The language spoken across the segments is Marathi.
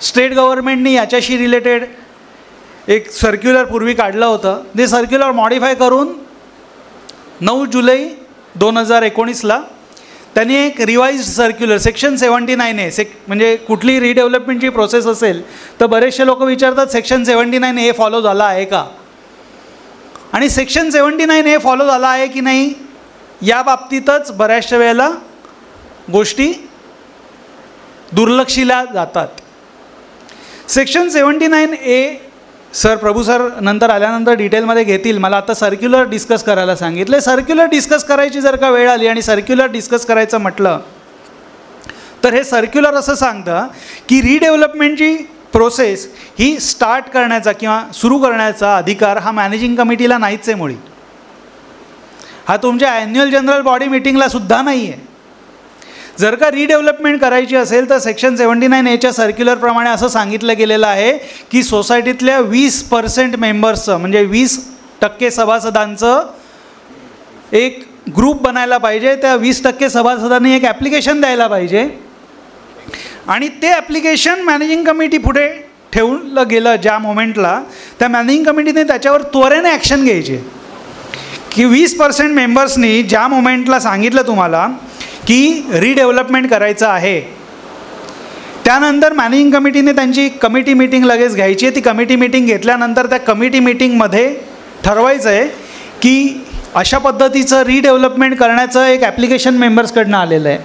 स्टेट गव्हर्नमेंटनी याच्याशी रिलेटेड एक सर्क्युलर पूर्वी काढलं होतं. ते सर्क्युलर मॉडिफाय करून 9 जुलै 2019ला त्यांनी एक रिवाइज्ड सर्क्युलर सेक्शन 79A म्हणजे कुठली रिडेव्हलपमेंटची प्रोसेस असेल तर बरेचसे लोक विचारतात सेक्शन 79A फॉलो झाला आहे का, आणि सेक्शन 79A फॉलो झाला आहे की नाही या बाबतीतच बऱ्याचशा वेळेला गोष्टी दुर्लक्षिल्या जातात. सेक्शन 79A सर प्रभू सर नंतर आल्यानंतर डिटेलमध्ये घेतील. मला आता सर्क्युलर डिस्कस करायला सांगितले. सर्क्युलर डिस्कस करायची जर का वेळ आली आणि सर्क्युलर डिस्कस करायचं म्हटलं तर हे सर्क्युलर असं सांगतं की रिडेव्हलपमेंटची प्रोसेस ही स्टार्ट करण्याचा किंवा सुरू करण्याचा अधिकार हा मॅनेजिंग कमिटीला नाहीच आहे मुळी. हा तुमच्या ॲन्युअल जनरल बॉडी मीटिंगला सुद्धा नाही आहे. जर का रिडेव्हलपमेंट करायची असेल तर सेक्शन 79Aच्या सर्क्युलरप्रमाणे असं सांगितलं गेलेलं आहे की सोसायटीतल्या 20% मेंबर्सचं म्हणजे 20% सभासदांचं एक ग्रुप बनायला पाहिजे. त्या 20% सभासदांनी एक ॲप्लिकेशन द्यायला पाहिजे आणि ते ॲप्लिकेशन मॅनेजिंग कमिटी पुढे ठेवलं गेलं ज्या मोमेंटला त्या मॅनेजिंग कमिटीने त्याच्यावर त्वरेने ॲक्शन घ्यायची की 20% मेंबर्सनी ज्या मोमेंटला सांगितलं तुम्हाला की रिडेव्हलपमेंट करायचं आहे त्यानंतर मॅनेजिंग कमिटीने त्यांची कमिटी मीटिंग लगेच घ्यायची आहे. ती कमिटी मीटिंग घेतल्यानंतर त्या कमिटी मीटिंगमध्ये ठरवायचं आहे की अशा पद्धतीचं रिडेव्हलपमेंट करण्याचं एक ॲप्लिकेशन मेंबर्सकडनं आलेलं आहे.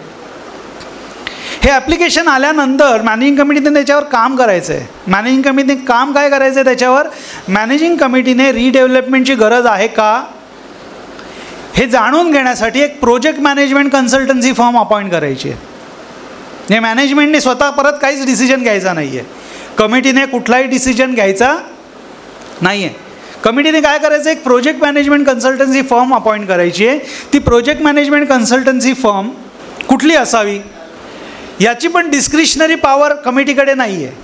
हे ॲप्लिकेशन आल्यानंतर मॅनेजिंग कमिटीने त्याच्यावर काम करायचं आहे. मॅनेजिंग कमिटीने काम काय करायचं आहे त्याच्यावर मॅनेजिंग कमिटीने रिडेव्हलपमेंटची गरज आहे का हे जाणून घेण्यासाठी एक project management consultancy firm appoint करायची आहे. हे मॅनेजमेंटने स्वतः परत काहीच डिसिजन घ्यायचा नाही आहे. कमिटीने कुठलाही डिसिजन घ्यायचा नाही आहे. कमिटीने काय करायचं एक project management consultancy firm appoint करायची आहे. ती प्रोजेक्ट मॅनेजमेंट कन्सल्टन्सी फर्म कुठली असावी याची पण डिस्क्रिशनरी पॉवर कमिटीकडे नाही आहे.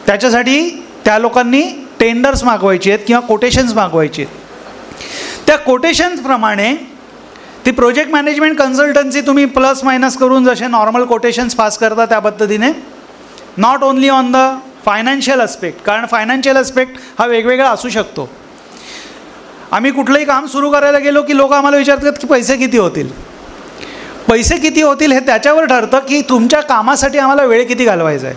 त्याच्यासाठी त्या लोकांनी टेंडर्स मागवायची आहेत किंवा कोटेशन्स मागवायची आहेत. त्या कोटेशन्सप्रमाणे ती प्रोजेक्ट मॅनेजमेंट कन्सल्टन्सी तुम्ही प्लस मायनस करून जसे नॉर्मल कोटेशन्स पास करता त्या पद्धतीने not only on the financial aspect, कारण फायनान्शियल अस्पेक्ट हा वेगवेगळा असू शकतो. आम्ही कुठलंही काम सुरू करायला गेलो की लोक आम्हाला विचारतात की पैसे किती होतील. पैसे किती होतील हे त्याच्यावर ठरतं की तुमच्या कामासाठी आम्हाला वेळ किती घालवायचा आहे.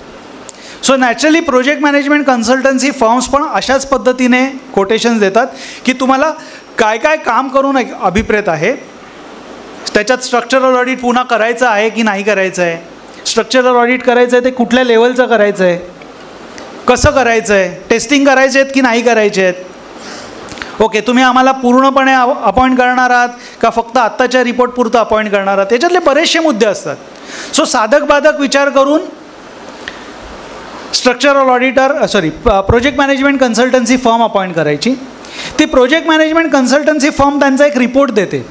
So naturally project management consultancy firms पण अशाच पद्धतीने कोटेशन्स देतात की तुम्हाला काय काय काम करून अभिप्रेत आहे, त्याच्यात स्ट्रक्चरल ऑडिट पुन्हा करायचं आहे की नाही करायचं आहे, स्ट्रक्चरल ऑडिट करायचं आहे ते कुठल्या लेवलचं करायचं आहे, कसं करायचं आहे, टेस्टिंग करायचे आहेत की नाही करायचे आहेत, ओके तुम्ही आम्हाला पूर्णपणे अपॉइंट करणार आहात का फक्त आत्ताच्या रिपोर्ट पुरतं अपॉइंट करणार आहात. त्याच्यातले बरेचसे मुद्दे असतात. सो साधक बाधक विचार करून structural auditor project management consultancy firm appoint करायची. ती प्रोजेक्ट मॅनेजमेंट कन्सल्टन्सी फर्म त्यांचा एक रिपोर्ट देते.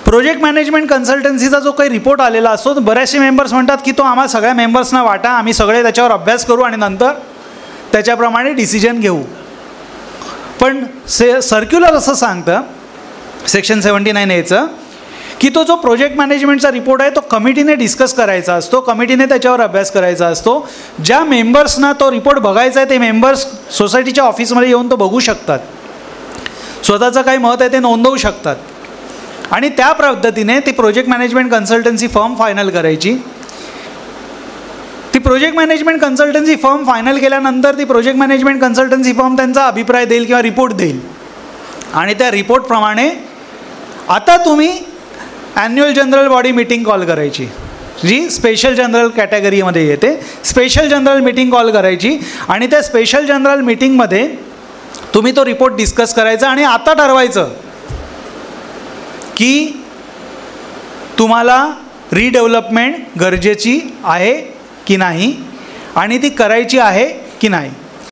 प्रोजेक्ट मॅनेजमेंट कन्सल्टन्सीचा जो काही रिपोर्ट आलेला असतो तो बरेचसे मेंबर्स म्हणतात की तो आम्हाला सगळ्या मेंबर्सना वाटा, आम्ही सगळे त्याच्यावर अभ्यास करू आणि नंतर त्याच्याप्रमाणे डिसिजन घेऊ. पण सर्क्युलर असं सांगतं सेक्शन 79Aचं की तो जो प्रोजेक्ट मॅनेजमेंटचा रिपोर्ट आहे तो कमिटीने डिस्कस करायचा असतो, कमिटीने त्याच्यावर अभ्यास करायचा असतो. ज्या मेंबर्सना तो रिपोर्ट बघायचा आहे ते मेंबर्स सोसायटीच्या ऑफिसमध्ये येऊन तो बघू शकतात, स्वतःचं काही मत आहे ते नोंदवू शकतात आणि त्या पद्धतीने ती project management consultancy firm final करायची. ती project management consultancy firm final केल्यानंतर ती प्रोजेक्ट मॅनेजमेंट कन्सल्टन्सी फर्म त्यांचा अभिप्राय देईल किंवा रिपोर्ट देईल आणि त्या रिपोर्टप्रमाणे आता तुम्ही annual general body meeting call करायची जी स्पेशल जनरल कॅटेगरीमध्ये येते. स्पेशल जनरल मीटिंग कॉल करायची आणि त्या स्पेशल जनरल मीटिंगमध्ये तुम्ही तो रिपोर्ट डिस्कस करायचा आणि आता ठरवायचं की तुम्हाला रिडेव्हलपमेंट गरजेची आहे की नाही आणि ती करायची आहे की नाही.